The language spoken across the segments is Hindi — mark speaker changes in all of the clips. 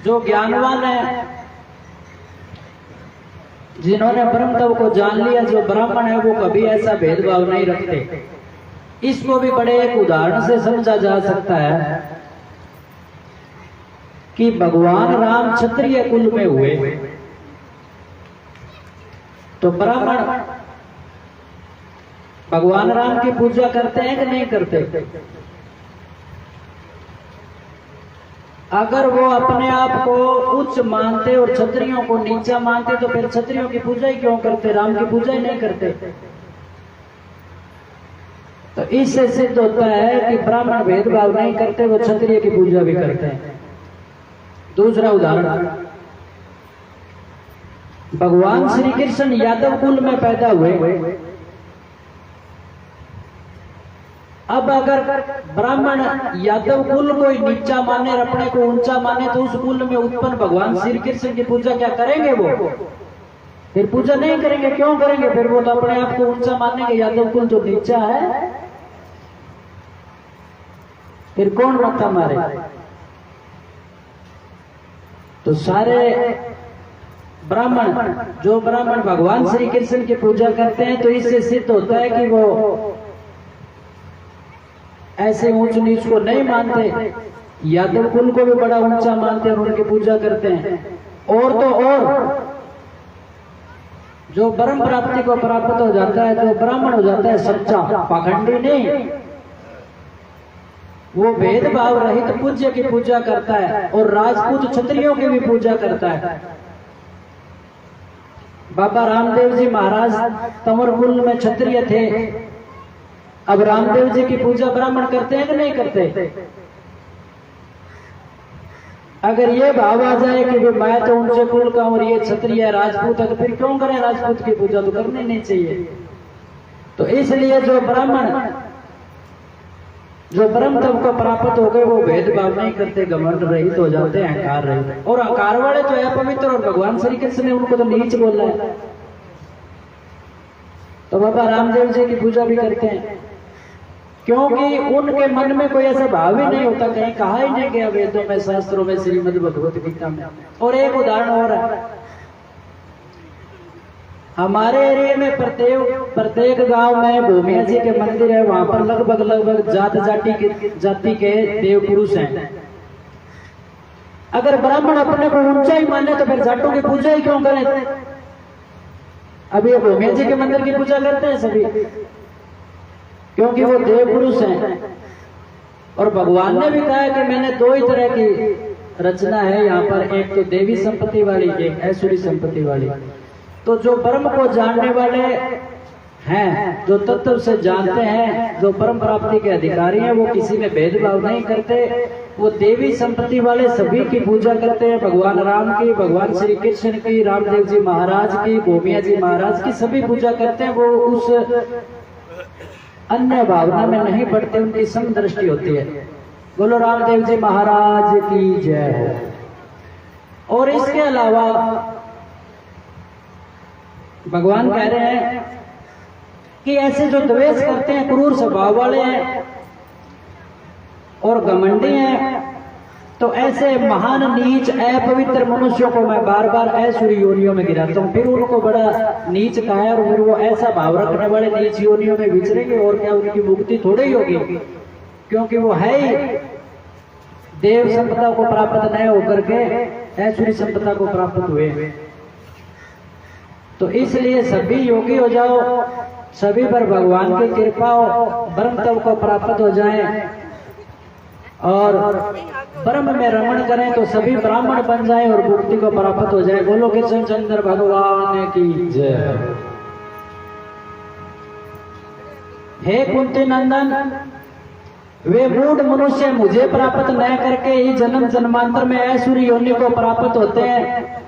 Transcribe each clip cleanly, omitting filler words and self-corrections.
Speaker 1: जो ज्ञानवान है, जिन्होंने ब्रह्म तत्व को जान लिया, जो ब्राह्मण है, वो कभी ऐसा भेदभाव नहीं रखते। इसको भी बड़े एक उदाहरण से समझा जा सकता है कि भगवान राम क्षत्रिय कुल में हुए, तो ब्राह्मण भगवान राम की पूजा करते हैं कि नहीं करते? अगर वो अपने आप को उच्च मानते और क्षत्रियों को नीचा मानते, तो फिर क्षत्रियों की पूजा ही क्यों करते, राम की पूजा ही नहीं करते? तो इससे सिद्ध होता है कि ब्राह्मण भेदभाव नहीं करते, वो क्षत्रिय की पूजा भी करते हैं। दूसरा उदाहरण, भगवान श्री कृष्ण यादव कुल में पैदा हुए। अब अगर ब्राह्मण यादव कुल को नीचा माने और अपने को ऊंचा माने, तो उस कुल में उत्पन्न भगवान श्री कृष्ण की पूजा क्या करेंगे? वो फिर पूजा नहीं करेंगे। क्यों करेंगे? फिर वो तो अपने आप को ऊंचा मानेंगे, यादव कुल जो नीचा है, फिर कौन मत्था मारे? तो सारे ब्राह्मण, जो ब्राह्मण भगवान श्री कृष्ण की पूजा करते हैं, तो इससे सिद्ध होता है कि वो ऐसे ऊंच नीच को नहीं मानते, यादव कुल को भी बड़ा ऊंचा मानते हैं और उनकी पूजा करते हैं। और तो और जो ब्रह्म प्राप्ति को प्राप्त हो जाता है, जो ब्राह्मण हो जाता है सच्चा, पाखंडी नहीं, वो भेदभाव रहित पूज्य की पूजा करता है और राजपूत क्षत्रियों की भी पूजा करता है। बाबा रामदेव जी महाराज तंवर कुल में क्षत्रिय थे। अब रामदेव जी की पूजा ब्राह्मण करते हैं कि नहीं करते? अगर ये भाव आ जाए कि मैं तो ऊंचे कुल का और ये क्षत्रिय राजपूत है, तो फिर क्यों करें राजपूत की पूजा? तो करनी नहीं चाहिए। तो इसलिए जो ब्राह्मण, जो ब्रह्म तत्व को प्राप्त हो गए, वो भेदभाव नहीं करते, घमंड रहित हो जाते हैं, अहंकार रहित। और अहंकार वाले तो है पवित्र, और भगवान श्री कृष्ण ने उनको तो नीच बोला है। तो बाबा रामदेव जी की पूजा भी करते हैं, क्योंकि उनके मन में कोई ऐसा भाव ही नहीं होता, कहीं कहा ही नहीं गया वेदों में, शास्त्रों में, श्रीमद् भगवत गीता में। और एक उदाहरण और है, हमारे एरिया में प्रत्येक गांव में भूमिया जी के मंदिर है। वहां पर लगभग जाति के देव पुरुष हैं। अगर ब्राह्मण अपने को ऊंचा ही माने, तो फिर जाटों की पूजा ही क्यों करें? अभी ये भूमिया जी के मंदिर की पूजा करते हैं सभी, क्योंकि वो देव पुरुष हैं। और भगवान ने भी कहा है कि मैंने दो ही तरह की रचना है यहाँ पर, एक तो देवी संपत्ति वाली, एक ऐश्वरी संपत्ति वाली। तो जो ब्रह्म को जानने वाले हैं, जो तत्व से जानते हैं, जो परम प्राप्ति के अधिकारी हैं, वो किसी में भेदभाव नहीं करते। वो देवी संपत्ति वाले सभी की पूजा करते हैं, भगवान राम की, भगवान श्री कृष्ण की, रामदेव जी महाराज की, भूमिया जी महाराज की, सभी पूजा करते हैं। वो उस अन्य भावना में नहीं पड़ते, उनकी समदृष्टि होती है। बोलो रामदेव जी महाराज की जय। और इसके अलावा भगवान कह रहे हैं कि ऐसे जो द्वेष करते हैं, क्रूर स्वभाव वाले हैं और घमंडी हैं, तो ऐसे महान नीच अपवित्र मनुष्यों को मैं बार बार ऐश्वरी योनियों में गिराता हूँ। फिर उनको बड़ा नीच कहा है, और फिर वो ऐसा भाव रखने वाले नीच योनियों में विचरेंगे, और क्या उनकी मुक्ति थोड़ी ही होगी? क्योंकि वो है ही देव संपदा को प्राप्त न होकर के ऐश्वरी संपदा को प्राप्त हुए। तो इसलिए सभी योगी हो जाओ, सभी पर भगवान की कृपा हो, ब्रह्म तत्व को प्राप्त हो जाएं और ब्रह्म में रमण करें, तो सभी ब्राह्मण बन जाएं और मुक्ति को प्राप्त हो जाए। बोलो कृष्ण चंद्र भगवान की जय। हे कुंती नंदन, वे मूढ़ मनुष्य मुझे प्राप्त न करके ही जन्म जन्मांतर में ऐश्वरी योनि को प्राप्त होते हैं,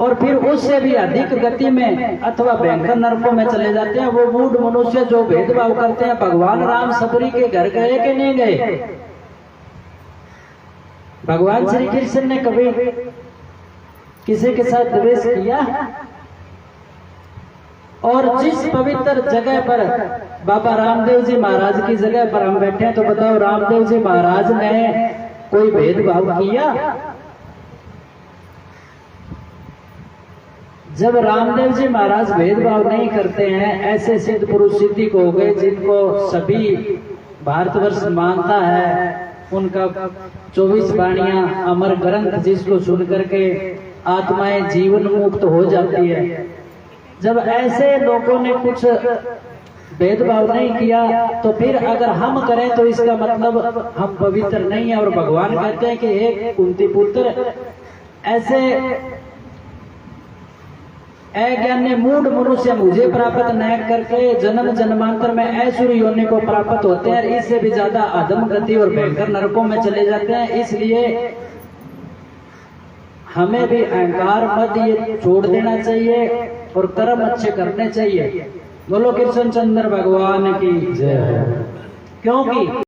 Speaker 1: और फिर उससे भी अधिक गति में अथवा भयंकर नरकों में चले जाते हैं। वो मूढ़ मनुष्य जो भेदभाव करते हैं। भगवान राम सबरी के घर गए कि नहीं गए? भगवान श्री कृष्ण ने कभी किसी के साथ द्वेष किया? और जिस पवित्र जगह पर बाबा रामदेव जी महाराज की जगह पर हम बैठे हैं, तो बताओ रामदेव जी महाराज ने कोई भेदभाव किया? जब रामदेव जी महाराज भेदभाव नहीं करते हैं, ऐसे सिद्ध पुरुष सिद्धि को हो गए जिनको सभी भारतवर्ष मानता है, उनका 24 वाणियां अमर ग्रंथ जिसको सुन करके आत्माएं जीवन मुक्त हो जाती है। जब ऐसे लोगों ने कुछ भेदभाव नहीं किया तो फिर अगर हम करें तो इसका मतलब हम पवित्र नहीं है। और भगवान कहते हैं कि हे कुंती पुत्र, ऐसे अज्ञानी मूढ़ मनुष्य मुझे प्राप्त न करके जन्म जन्मांतर में ऐश्वर्य योनि को प्राप्त होते हैं, इससे भी ज्यादा अधम गति और भयंकर नरकों में चले जाते हैं। इसलिए हमें भी अहंकार मत ये छोड़ देना चाहिए और कर्म अच्छे करने चाहिए। बोलो कृष्ण चंद्र भगवान की जय। क्योंकि